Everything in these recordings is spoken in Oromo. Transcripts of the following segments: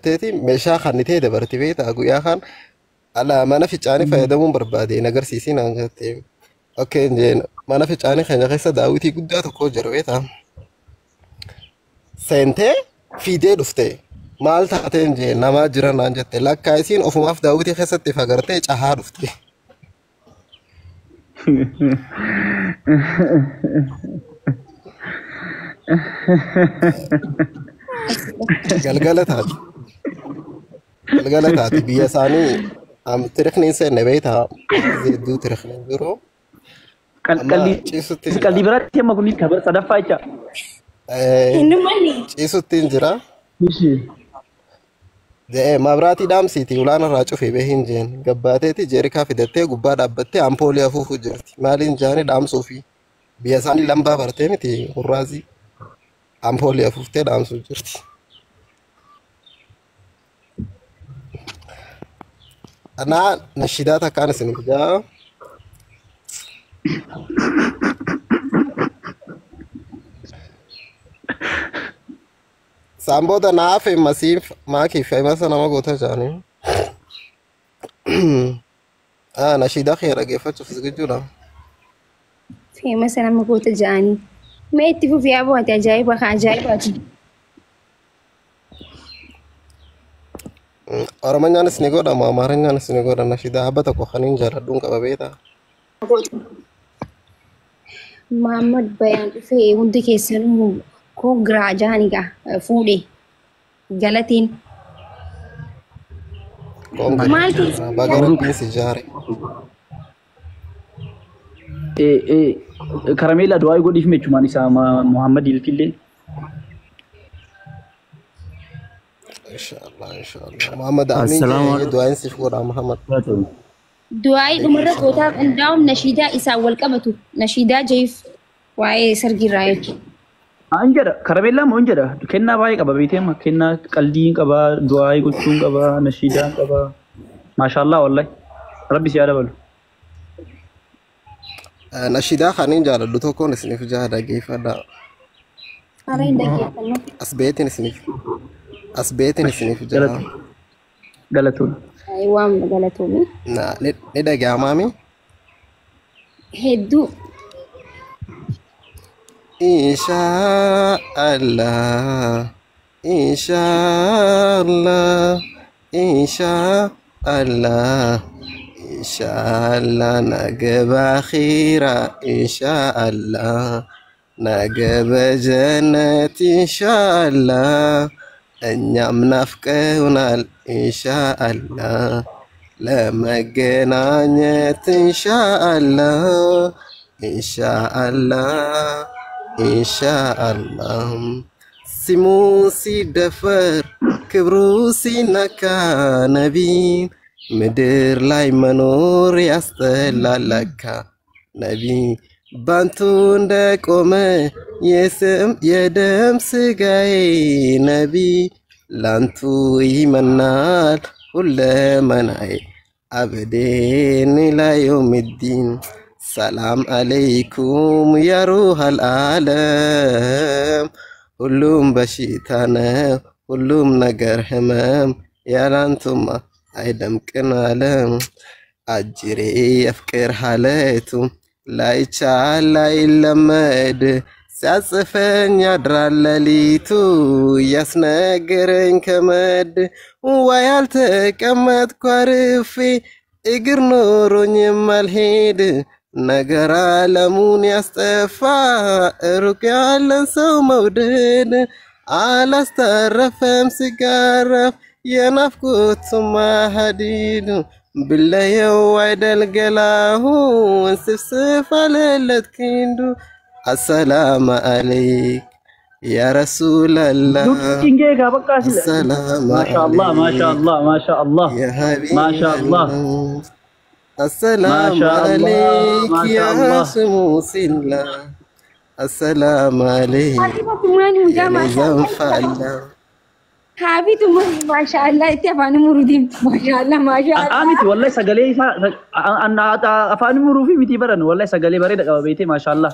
تيتي مشا خانتي دبرتي بيت أقول يا خان على ما نفي جاني فيدمون بربادي نجار سيسين أنجتي أوكي جين ما نفي جاني خلينا قصة داوتي قد أتوقع جرويتها سنتي في دي دفتي maal taateen jee namaa jira naan jette lakkaa isiin ofumaaf daawwitii keessatti fagartee cahaa dhufte. Galgala taati. Galgala taati biyya isaanii tiriqniin seenne beektaa hedduu tiriqniin jiru. Qalbii biraatti amma kun kabar sadaffaa jecha. Ciisuttiin jira. Mabraati dhaamsiiti ulaan irraa cufee beehin jeen gabbaateeti jeerikaa fidattee gubbaa dhaabbattee ampoolii afuufuu jirti maaliin jaanii dhaamsuu fi biyya isaanii lambaa bartee miti hurraazii ampoolii afuuftee dhaamsuu jirti. Anaa nashidaa takkaan isin fijaa. Samboda naaf masiif maakii famous nama goota jaanii. Nashidaa kee dhaggeeffachuuf sigijuudha. Famous nama goota jaanii. Mee itti fufii aboo ati ajaa'ibaati. Oromanyaanis ni godhama Amaaranyaanis ni godha nashidaa habba tokko kaniin jaaladhuun qaba beektaa. Muhammad Bayaan dhufee hundi keessanuu koo giraajaniga fuudhe galatiin maal bagarabbiin si jaare karamela du'aa godhiif mechumaan isaa Muhammad ilkillee inshallah Muhammad amin du'aan siif godha Muhammad du'aa dhumarra gootaaf indaa'um nashiidaa isaa wal qabatu nashiidaa jeef waa'ee sargiirraa jechuudha. Anjada karamela mo anjada kenna baay'ee qaba beekema kenna qalbiin qaba du'aa gochuun qaba nashiidaan qaba maashaallah wallahi rabbi si yaada balu nashiidaa kaniin jaaladhu tokkoon isiniif jaada geeffadha arain dhaggeeffanna asbeetin isiniif jaada galatuun waan galatuumi ni dhaga'amaami hedduu Inshallah, inshallah, inshallah, inshallah, nagaba khira, inshallah, nagaba jannat, inshallah, anyam nafqeunal, inshallah, lamagenanyet, inshallah, inshallah. Insha'Allah Simusi dafar kibrusi naka nabi Medir lai manuri astalalaka nabi Bantunda kome yedem sigai nabi Lantu imanal ulle manai Abdin ila yawmiddin Salam alaikum ya ruhal alam Hullum bashitana Hullum nagar hamam Ya lantuma Aidam kanalam Ajri afkir halatum La ichala illa mad Sasafan yadral lalitu Yasnagarin kamad Wayalta kamad kwarifi Igir nurun malhid ነገር ዓለሙን ያስጠፋ ሩቅ ያለን ሰው መውደድ አላስተረፈም ሲጋረፍ የናፍቆት ሀዲዱ ብለየው አይደል ገላሁ እንስፍስፍ አለለት ክንዱ አሰላም አለይክ يا رسول الله السلام ما شاء الله ما شاء الله ما شاء الله يا حبيبي ما شاء الله السلام عليك يا شموس الله السلام عليك يا نظام فعلا حبيبي ما شاء الله اتفاني مرودين ما شاء الله ما شاء الله امتي والله سغلي انا افاني مروفي متي برن والله سغلي بري دقه بيتي ما شاء الله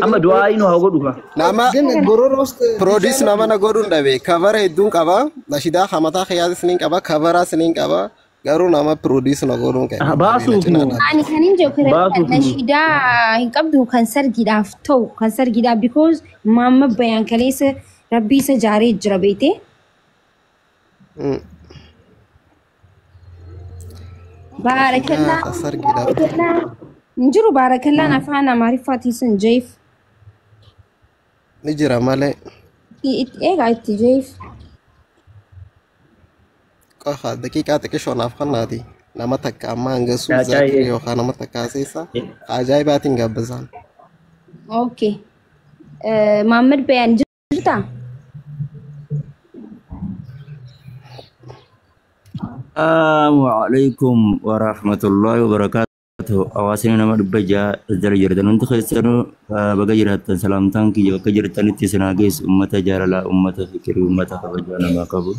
amma du'aa inu haa godhu ka nama ግን ጎሮሮ ውስጥ produce nama na godhun dhabe cover hedduun qaba nashidaa hamataa khiyyaas siniin qaba covera siniin qaba garuu nama produce na godhun qaba baasuuf moo Ani kanin jiru kare Baatu kun- nashidaa hin qabdu kan sargiidhaaf ta'u kan sargiidhaaf because mamma bayan kaleessa rabbii isa jaaree jira beete. Baarakallaa. sargiidhaaf Hin jiru baarakallaan afaan Amaariffaatiin sun jeef. ni jira malee Eegaa itti jeef. qofa daqiiqaa xiqqishoodhaaf kannaati nama takka amma hanga Yaa suuzaa caayee. yookaan nama takka aseessa ajaa'ibaatiin gabbisaan. Okay. Maammed bayaan jirta? Assalamualaikum warahmatullahi wabarakatuh. Awasini nama dibbaja jara jirtan untuk kesanu baga jiratan salamtan ki bakka jirtan itti sanagis ummata jarala ummata fikri ummata kabaja nama kabu.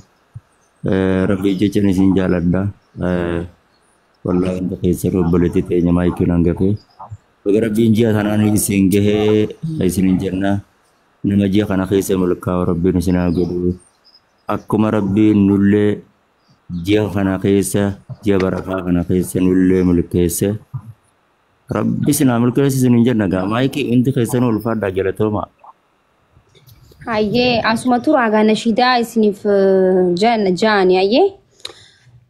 Rabbi jecha ni sin jaladda. Wallahi untuk kesanu boleh tanya mai kunanggape. Baga rabbi injia tanani isin gehe isin janna. Nama jia kana kesa mulka rabbi ni sinagudu. Akkuma rabbi nulle jia kana keessa jia barakaa kana keessa nullee mulkeesse rabbi sinaa mulkeesse sinin jenna gaa maayikii inti keessan ulfaadhaa jalatooma Hayyee asuma tura gaa nashidaa isiniif jaani hayyee.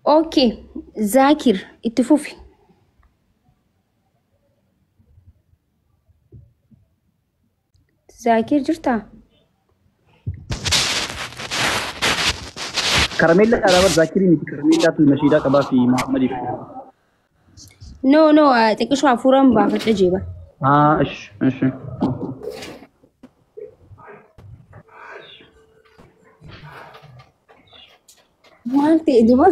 Okay. Zaakir itti fufi. Zaakir jirtaa? karamella arabat zakiri miti karamella tu nashidaa qabaa fi Muhammadiif No, xiqqishoo hafuuraan baafadha jeeba. ish ish Maal ta'e duba?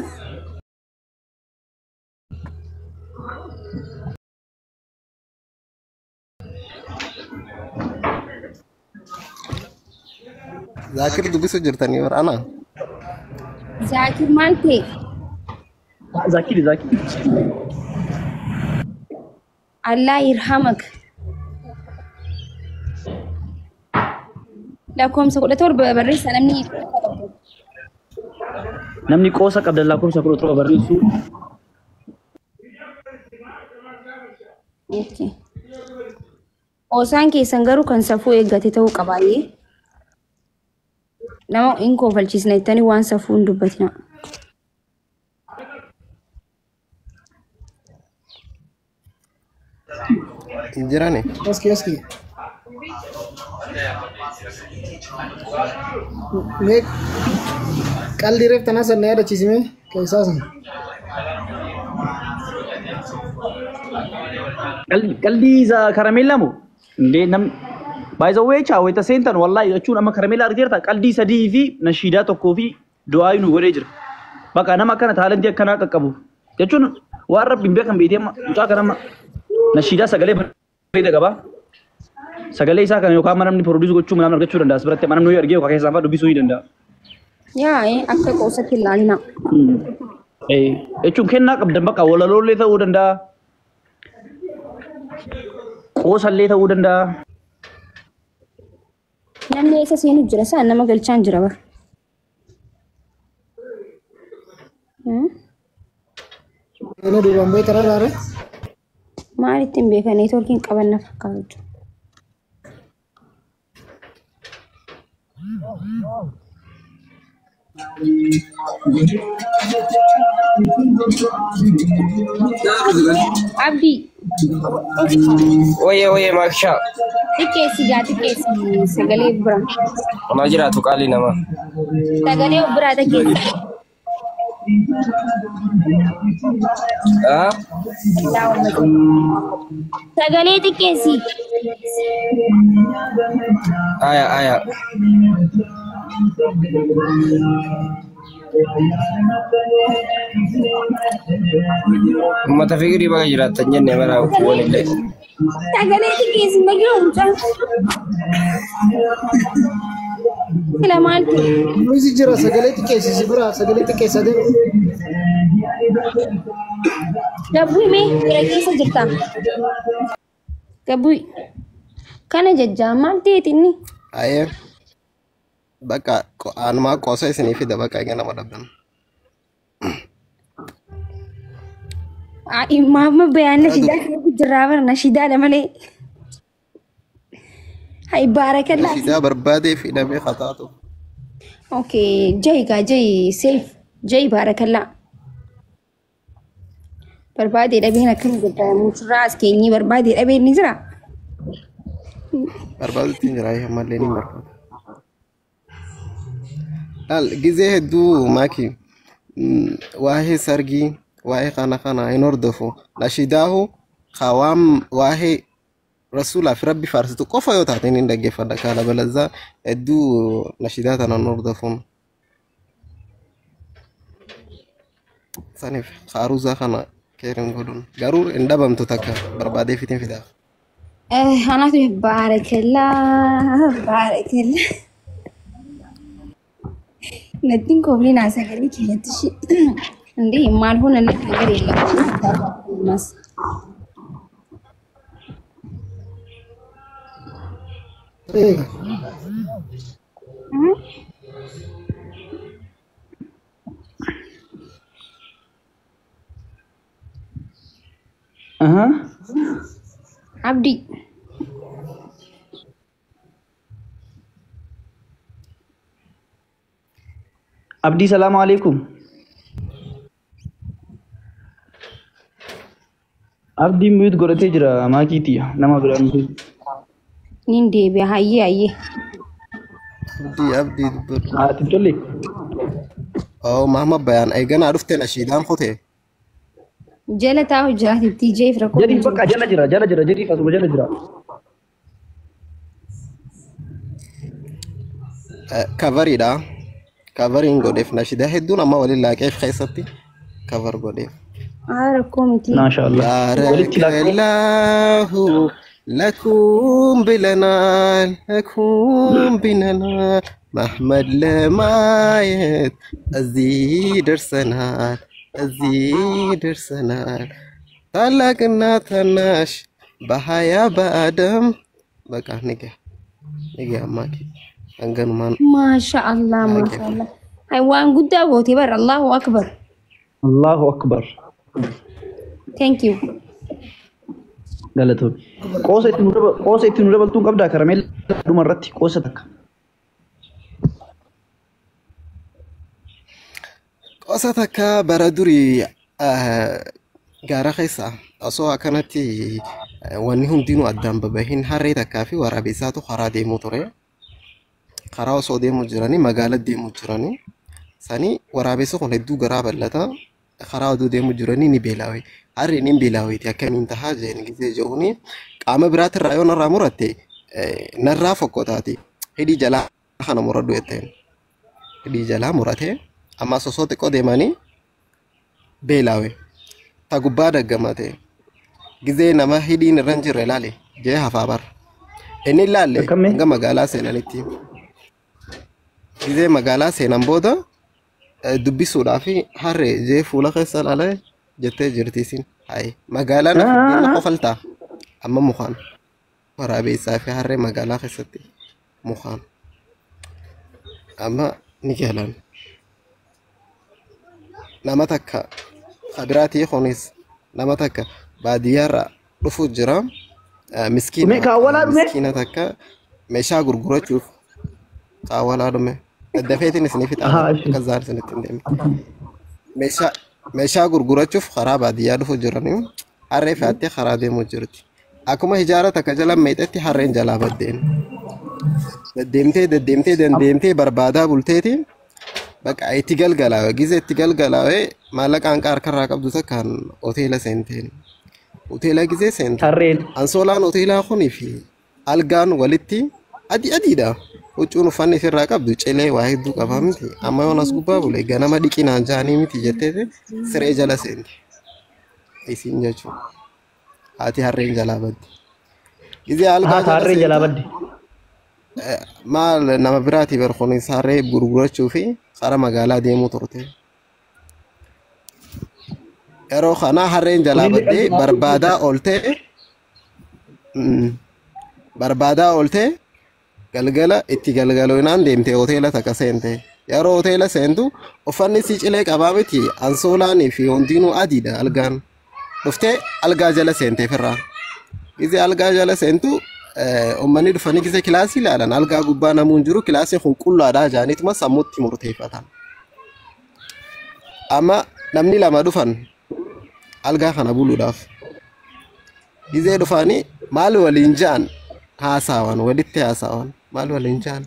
Zaakir dubbisu jirtanii waraana. Zaakir maal ta'e? zakiri Allah irhamak. Lakkoomsa 17 barreessa namni qoosa qabda lakkoofsa 17 barreessu Okay. Osaan keessan garuu kan safuu eeggate ta'uu qabaayee. Nama hin koofalchiisna jettanii waan safuu hin dubbatina. Hin jirani. እስኪ እስኪ ሜ ቀልዲ ረፍተና ሰና ያደችሲሜ ከይሳሰን qalbii isa karamella moo indee nam baay'ee chaawweta seentan wallahi jechuun amma karamella argeerta qalbii sadii fi nashiidaa tokkoo fi du'aa nu godhee jira bakka nama akkana taalentii akkanaa qaqqabu jechuun waan rabbiin beekan beetee mucaa kanama nashiidaa sagalee bareeda qaba sagalee isaa kana yookaan namni produce gochuu mana argachuu danda'a biratti mana nuyi argee yookaan keessaan fa'aa dubbisuu ni danda'a. Yaa akka qoosatti ilaalina. Jechuun kennaa qabdan bakka walaloolee ta'uu danda'a. Qoosallee ta'uu danda'a. Namni eessa seenu jira isaan nama galchaan jira bara. እኔ ዱባን ቦይ ተራራረ Maal ittiin beekan neetworkiin qabanna fakkaatu. Abdi. Oye Maksha. Xiqqeessi sagalee bira. Ona jiraatu qaalii nama. Sagalee biraa xiqqeessi. Ah? Sagalee xiqqeessi. Aya. Ummata fikirii baga jiraatan jenne bara walillee. Sagalee xiqqeessi nagee mucaa. Lamaan ኑዚ ጅራ ሰገሌ ጥቄሲ ሲብራ ሰገሌ ጥቄሳ ደ Gabbuu himee bira keessa jirta. Gabbuu Kana jajjaa maal ta'eetinni? Ayee bakka anumaa qosa isinii fida bakka egaa nama dhabdan. Maama bayaan nashidaa keessatti jirraa bara nashidaadha malee. Hai baarakallah. Nashidaa barbaadee fidamee kataatu. Okay, jai gaa jai safe jai baarakallah. Barbaadee dhabeen akkam jedhaa mucurraa as keenyee barbaadee dhabeen ni jira. Barbaadutti hin jiraa ammallee ni barbaadu. Gizee hedduu maaki waa'ee sargii waa'ee kana hin hordofu nashidaahu kawaam waa'ee rasuulaa fi rabbi faarsitu qofa yoo taate hin dhaggeeffadha kaala balazaa hedduu nashidaa tanaan hordofuun saniif haaruzaa kana keerin godhuun garuu hin dhabamtu takka barbaadee fitiin fidaaf. Anaatu baarakallah. Nattiin koomni naasa galii keessatti shi. Ndee maal hona natti garee lafa. Abdi. Abdi, assalamualaikum. Abdi mute godhatee jira maakiitii nama biraan mute. Nin deebi'a hayyee. Abdii dubbatu. Ati tolle. Oo Mahamad Bayaan eeganaa dhuftee nashiidaan kutee. Jala taa'u jiraatitti jeef rakkoo. Jadi bakka jala jira jadi asuma jala jira. Kavariidha. Kavariin godheef nashidaa hedduun amma waliin laaqeef keessatti kavar godheef. Rakkoo miti. Maashaallah. Barakallahu lakum binana Mahmad Lemayet azidarsanal ታላቅና ታናሽ በሀያ በአደም በቃ ንገ አማኪ አንገኑማን ማሻአላህ ሃይዋን ጉዳይ ቦቴ በር አላሁ አክበር ቴንክ ዩ ገለቶ ቆሰት ኑረ በልቱን ቀብዳ ከረሜል ዱመረቲ ቆሰተካ ቆሰተካ በረዱሪ gaara keessa osoo akkanatti wanni hundinuu addaan babahin harree takkaa fi waraabessaatu karaa deemuu ture. Karaa osoo deemuu jiranii magaalaa deemuu jiranii sanii waraabessa kun hedduu garaa bal'ata. Karaa oduu deemuu jiranii ni beelaawe. Harreen ni beelaaweeti akkamiin tahaa jeen gisee jedhuuni qaama biraatirraa yoo narraa muratte narraa fokkotaati. Hidhii jalaa kana muradhu jetteen. Hidhii jalaa murate ammas osoo xiqqoo deemanii beelaawe. Tagubbaa daggamate gizee nama hidhiin irra hin jirre ilaale jee hafaa bar inni ilaalle hanga magaalaa seenanitti gizee magaalaa seenan booda dubbisuudhaaf harree jee fuula keessa ilaale jettee jirtiisin hayi magaalaan afurdiina qofaltaa amma mukaan waraabessaa fi harree magaalaa keessatti mukaan amma ni galan nama takka Abiraati kunis nama takka baadiyyaarra dhufu jira miskiina takka meeshaa gurgurachuuf kaawwalaa dhume daddafeetiin isiniif ixaana akka zaan isinitti hin deemne meeshaa gurgurachuuf karaa baadiyyaa dhufu jiranii harree fe'attee karaa deemuu jirti akkuma hijaara takka jala meexetti harreen jalaa baddeen deddeemtee barbaadaa bulteetiin Bakka itti galgalaawe gizee itti galgalaawe maallaqa hanqa harkarraa qabdu takkaan hoteela seenteen. Hoteela gizee seenteen. Ansoolaan hoteelaa kunii fi algaan walitti adiidha. Huccuun uffanni ofirraa qabdu cilee waa hedduu qaba miti. Amma yoon as gubbaa bule ganama dhiqinaan jaanii miti jettee siree jala seente. Isiin jechuudha. Haati harreen jalaa badde. Gizee algaa jalaa badde. Maal nama biraati barkunis harree gurgurachuu fi karaa magaalaa deemuu turte. Yeroo kana harreen jalaa baddee barbaadaa ooltee barbaadaa oolte galgala itti galgaloonaan deemte hoteela takka seente. Yeroo hoteela seentu uffanni si cilee qabaa miti ansoolaan fi hundinuu adiidha algaan. Dhuftee algaa jala seente firraa. Gizee algaa jala seentu uummanni dhufanii gizee kilaasii ilaalan algaa gubbaa namuun jiru kilaasii kun qullaadhaa jaanituma sammuutti murteeffatan. Amma namni lama dhufan algaa kana buluudhaaf. Gizee dhufanii maal waliin jaan haasawan walitti haasawan maal waliin jaan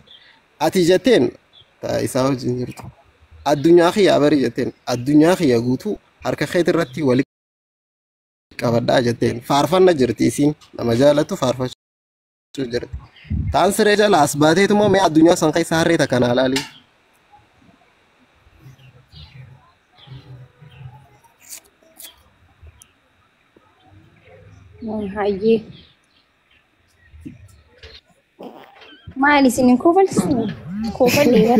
ati jetteen isaa wajjin jirtu addunyaa kiyyaa bari jetteen addunyaa kiyya guutuu harka keetii irratti wali qabadhaa jetteen faarfanna jirti isiin nama jaalatu faarfachuu jirti taan siree jala as baateetumoo mee addunyaa san keessa harree takka naa laali. Hayyee maali isinin kofalchisu kofallee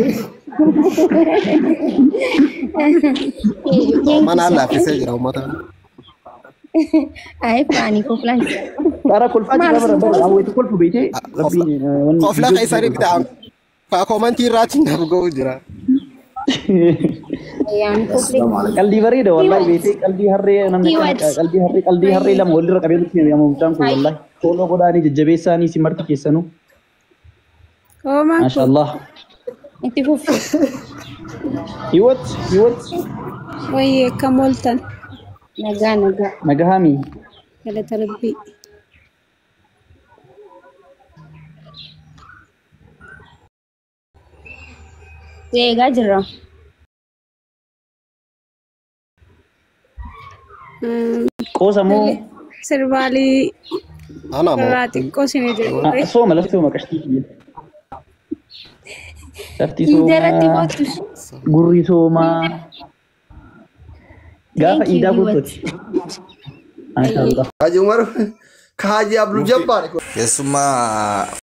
mana laaffisee jira uummataan. Ay faani koflan Ara kolfaa jira bara awweetu kolfu beekee Kofla keessanii bitaa komantii irraatti naaf ga'u jira. yaan kofle qalbii bareeda wallahi beekee qalbii harree namni qalbii harree lama walirra qabee nutti yaamuu mucaan kun wallahi tooloo godhaanii jajjabeessaanii si marti keessanuu. Maashaallah. itti fufu Hiwat Wayye kamoltan nagaa nagahami galata rabbii. eegaa jirra qoosamoo Sirbaalii Ana moo irraa xiqqoo isin jedhu. sooma lafti sooma qashtii lafti indaratti sooma bootu gurri soomaa gaafa iidaa guutuuti. Maashaallah. Haji Umar Kaji Abdul Jabbar Keessumaa